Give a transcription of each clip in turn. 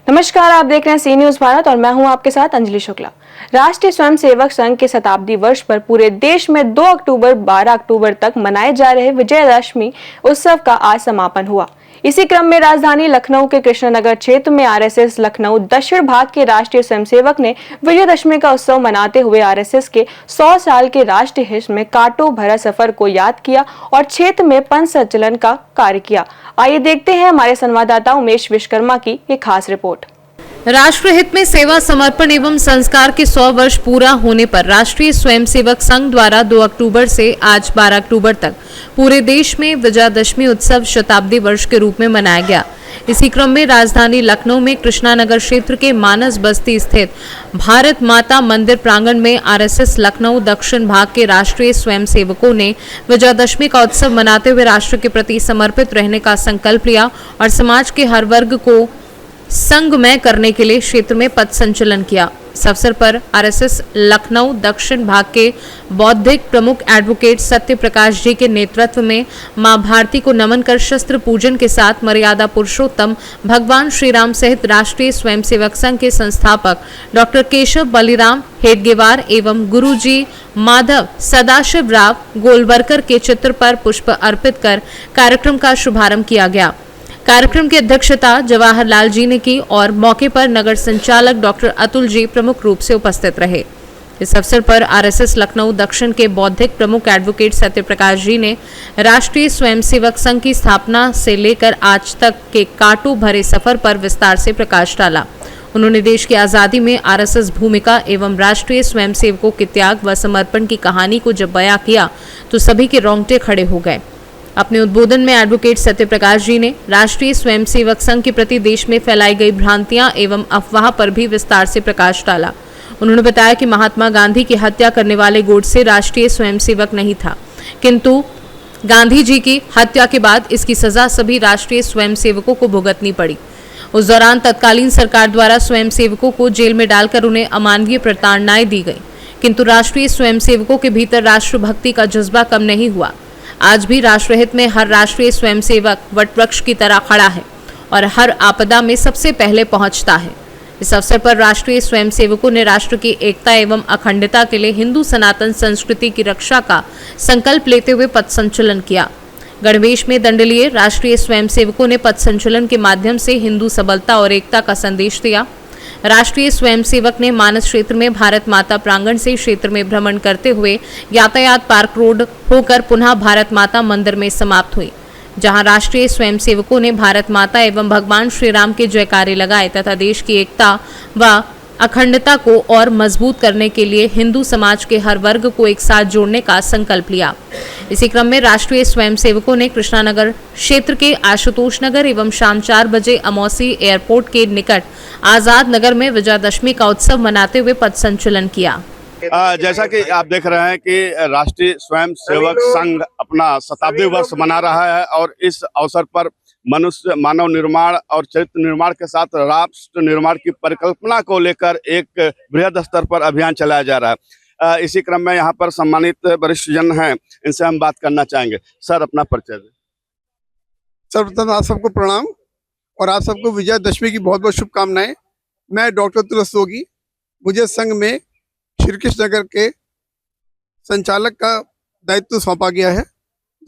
नमस्कार, आप देख रहे हैं सी न्यूज भारत और मैं हूं आपके साथ अंजलि शुक्ला। राष्ट्रीय स्वयंसेवक संघ के शताब्दी वर्ष पर पूरे देश में 2 अक्टूबर 12 अक्टूबर तक मनाए जा रहे विजयदशमी उत्सव का आज समापन हुआ। इसी क्रम में राजधानी लखनऊ के कृष्णनगर क्षेत्र में आरएसएस लखनऊ दक्षिण भाग के राष्ट्रीय स्वयंसेवक ने विजयदशमी का उत्सव मनाते हुए आरएसएस के 100 साल के राष्ट्रीय हित में कांटों भरा सफर को याद किया और क्षेत्र में पथ संचलन का कार्य किया। आइए देखते हैं हमारे संवाददाता उमेश विश्वकर्मा की एक खास रिपोर्ट। राष्ट्रहित में सेवा समर्पण एवं संस्कार के 100 वर्ष पूरा होने पर राष्ट्रीय स्वयंसेवक संघ द्वारा 2 अक्टूबर से आज 12 अक्टूबर तक पूरे देश में विजयादशमी उत्सव शताब्दी वर्ष के रूप में मनाया गया। इसी क्रम में राजधानी लखनऊ में कृष्णानगर क्षेत्र के मानस बस्ती स्थित भारत माता मंदिर प्रांगण में आरएसएस लखनऊ दक्षिण भाग के राष्ट्रीय स्वयंसेवकों ने विजयादशमी का उत्सव मनाते हुए राष्ट्र के प्रति समर्पित रहने का संकल्प लिया और समाज के हर वर्ग को संगमय करने के लिए क्षेत्र में पथ संचलन किया। इस अवसर पर आरएसएस लखनऊ दक्षिण भाग के बौद्धिक प्रमुख एडवोकेट सत्य प्रकाश जी के नेतृत्व में मां भारती को नमन कर शस्त्र पूजन के साथ मर्यादा पुरुषोत्तम भगवान श्री राम सहित राष्ट्रीय स्वयंसेवक संघ के संस्थापक डॉक्टर केशव बलिराम हेडगेवार एवं गुरुजी माधव सदाशिव राव गोलवरकर के चित्र पर पुष्प अर्पित कर कार्यक्रम का शुभारंभ किया गया। कार्यक्रम की अध्यक्षता जवाहरलाल जी ने की और मौके पर नगर संचालक डॉक्टर अतुल जी प्रमुख रूप से उपस्थित रहे। इस अवसर पर आरएसएस लखनऊ दक्षिण के बौद्धिक प्रमुख एडवोकेट सत्य प्रकाश जी ने राष्ट्रीय स्वयंसेवक संघ की स्थापना से लेकर आज तक के कांटों भरे सफर पर विस्तार से प्रकाश डाला। उन्होंने देश की आजादी में आरएसएस भूमिका एवं राष्ट्रीय स्वयंसेवकों के त्याग व समर्पण की कहानी को जब बयां किया तो सभी के रोंगटे खड़े हो गए। अपने उद्बोधन में एडवोकेट सत्य प्रकाश जी ने राष्ट्रीय स्वयंसेवक संघ के प्रति देश में फैलाई गई भ्रांतियां एवं अफवाह पर भी विस्तार से प्रकाश डाला। उन्होंने बताया कि महात्मा गांधी की हत्या करने वाले गोडसे राष्ट्रीय स्वयंसेवक नहीं था, किंतु गांधी जी की हत्या के बाद इसकी सजा सभी राष्ट्रीय स्वयंसेवकों को भुगतनी पड़ी। उस दौरान तत्कालीन सरकार द्वारा स्वयंसेवकों को जेल में डालकर उन्हें अमानवीय प्रताड़नाएं दी गई, किंतु राष्ट्रीय स्वयंसेवकों के भीतर राष्ट्रभक्ति का जज्बा कम नहीं हुआ। आज भी राष्ट्रहित में हर राष्ट्रीय स्वयंसेवक वटवृक्ष की तरह खड़ा है और हर आपदा में सबसे पहले पहुंचता है। इस अवसर पर राष्ट्रीय स्वयंसेवकों ने राष्ट्र की एकता एवं अखंडता के लिए हिंदू सनातन संस्कृति की रक्षा का संकल्प लेते हुए पथ संचलन किया। गणवेश में दंड लिए राष्ट्रीय स्वयंसेवकों ने पथ संचलन के माध्यम से हिंदू सबलता और एकता का संदेश दिया। राष्ट्रीय स्वयंसेवक ने मानस क्षेत्र में भारत माता प्रांगण से क्षेत्र में भ्रमण करते हुए यातायात पार्क रोड होकर पुनः भारत माता मंदिर में समाप्त हुई, जहां राष्ट्रीय स्वयंसेवकों ने भारत माता एवं भगवान श्री राम के जयकारे लगाए तथा देश की एकता व अखंडता को और मजबूत करने के लिए हिंदू समाज के हर वर्ग को एक साथ जोड़ने का संकल्प लिया। इसी क्रम में राष्ट्रीय स्वयंसेवकों ने कृष्णानगर क्षेत्र के आशुतोष नगर एवं शाम 4 बजे अमौसी एयरपोर्ट के निकट आजाद नगर में विजयादशमी का उत्सव मनाते हुए पथ संचलन किया। जैसा कि आप देख रहे हैं कि राष्ट्रीय स्वयंसेवक संघ अपना शताब्दी वर्ष मना रहा है और इस अवसर पर मनुष्य मानव निर्माण और चरित्र निर्माण के साथ राष्ट्र निर्माण की परिकल्पना को लेकर एक बृहद स्तर पर अभियान चलाया जा रहा है। इसी क्रम में यहाँ पर सम्मानित वरिष्ठ जन हैं, इनसे हम बात करना चाहेंगे। सर, अपना परिचय दें। सर्वप्रथम आप सबको प्रणाम और आप सबको विजयादशमी की बहुत बहुत शुभकामनाएं। मैं डॉक्टर तुलसी योगी, मुझे संघ में श्री कृष्ण नगर के संचालक का दायित्व सौंपा गया है,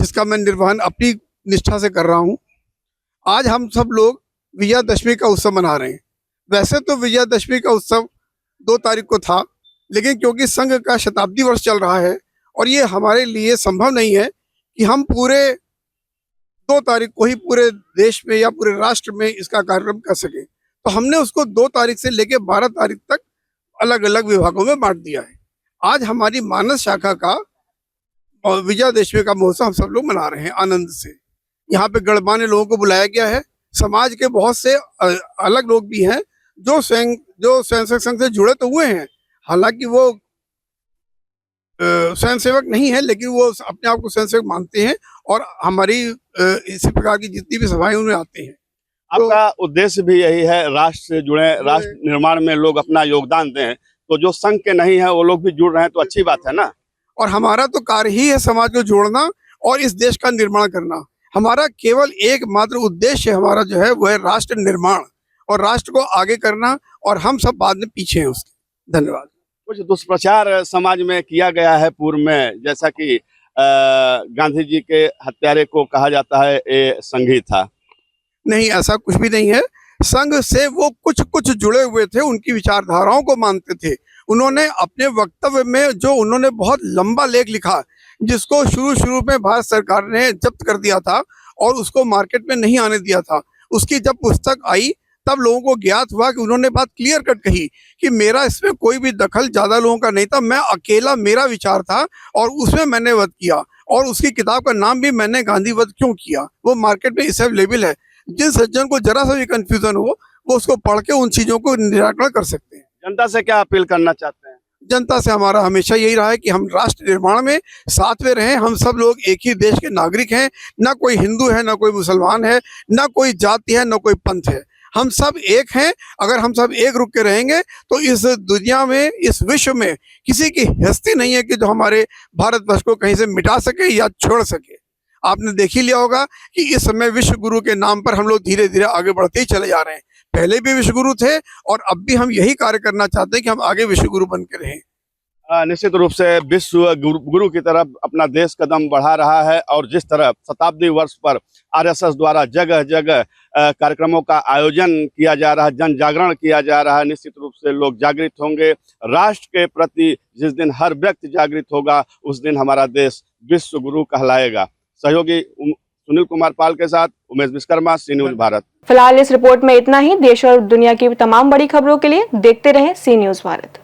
जिसका मैं निर्वहन अपनी निष्ठा से कर रहा हूं। आज हम सब लोग विजयादशमी का उत्सव मना रहे हैं। वैसे तो विजयादशमी का उत्सव 2 तारीख को था, लेकिन क्योंकि संघ का शताब्दी वर्ष चल रहा है और ये हमारे लिए संभव नहीं है कि हम पूरे 2 तारीख को ही पूरे देश में या पूरे राष्ट्र में इसका कार्यक्रम कर सके, तो हमने उसको 2 तारीख से लेकर 12 तारीख तक अलग अलग विभागों में बांट दिया है। आज हमारी मानस शाखा का विजयादशमी का महोत्सव हम सब लोग मना रहे हैं आनंद से। यहाँ पे गणमान्य लोगों को बुलाया गया है। समाज के बहुत से अलग लोग भी हैं जो स्वयंसेवक संघ से जुड़े तो हुए हैं, हालांकि वो स्वयंसेवक नहीं है, लेकिन वो अपने आप को स्वयंसेवक मानते हैं और हमारी इसी प्रकार की जितनी भी सभाएं उनमें आते हैं। आपका उद्देश्य भी यही है, राष्ट्र से जुड़े, राष्ट्र निर्माण में लोग अपना योगदान दें, तो जो संघ के नहीं है वो लोग भी जुड़ रहे हैं तो अच्छी बात है ना। और हमारा तो कार्य ही है समाज को जोड़ना और इस देश का निर्माण करना। हमारा केवल एकमात्र उद्देश्य हमारा जो है वो है राष्ट्र निर्माण और राष्ट्र को आगे करना, और हम सब बाद में पीछे हैं उसके। धन्यवाद। कुछ दुष्प्रचार समाज में किया गया है पूर्व में, जैसा कि गांधी जी के हत्यारे को कहा जाता है ये संघी था। नहीं, ऐसा कुछ भी नहीं है। संघ से वो कुछ जुड़े हुए थे, उनकी विचारधाराओं को मानते थे। उन्होंने अपने वक्तव्य में जो उन्होंने बहुत लंबा लेख लिखा, जिसको शुरू में भारत सरकार ने जब्त कर दिया था और उसको मार्केट में नहीं आने दिया था। उसकी जब पुस्तक आई तब लोगों को ज्ञात हुआ कि उन्होंने बात क्लियर कट कही कि मेरा इसमें कोई भी दखल ज्यादा लोगों का नहीं था, मैं अकेला, मेरा विचार था और उसमें मैंने वध किया, और उसकी किताब का नाम भी मैंने गांधी वध क्यों किया, वो मार्केट में इस अवेलेबल है। जिन सज्जन को जरा सा भी कंफ्यूजन हो वो उसको पढ़ के उन चीजों को निराकरण कर सकते हैं। जनता से क्या अपील करना चाहते हैं? जनता से हमारा हमेशा यही रहा है कि हम राष्ट्र निर्माण में साथ में रहें। हम सब लोग एक ही देश के नागरिक हैं, ना कोई हिंदू है, ना कोई मुसलमान है, ना कोई जाति है, ना कोई पंथ है। हम सब एक हैं। अगर हम सब एक रुक के रहेंगे तो इस दुनिया में, इस विश्व में किसी की हस्ती नहीं है कि जो हमारे भारतवर्ष को कहीं से मिटा सके या छोड़ सके। आपने देख ही लिया होगा कि इस समय विश्व गुरु के नाम पर हम लोग धीरे धीरे आगे बढ़ते ही चले जा रहे हैं। पहले भी विश्व गुरु थे और अब भी हम यही कार्य करना चाहते हैं कि हम आगे विश्व गुरु बन के रहें। निश्चित रूप से विश्व गुरु की तरफ अपना देश कदम बढ़ा रहा है, और जिस तरह शताब्दी वर्ष पर आरएसएस द्वारा जगह जगह कार्यक्रमों का आयोजन किया जा रहा है, जन जागरण किया जा रहा है, निश्चित रूप से लोग जागृत होंगे। राष्ट्र के प्रति जिस दिन हर व्यक्ति जागृत होगा उस दिन हमारा देश विश्व गुरु कहलाएगा। सहयोगी सुनील कुमार पाल के साथ उमेश विश्वकर्मा, सी न्यूज भारत। फिलहाल इस रिपोर्ट में इतना ही। देश और दुनिया की तमाम बड़ी खबरों के लिए देखते रहें सी न्यूज भारत।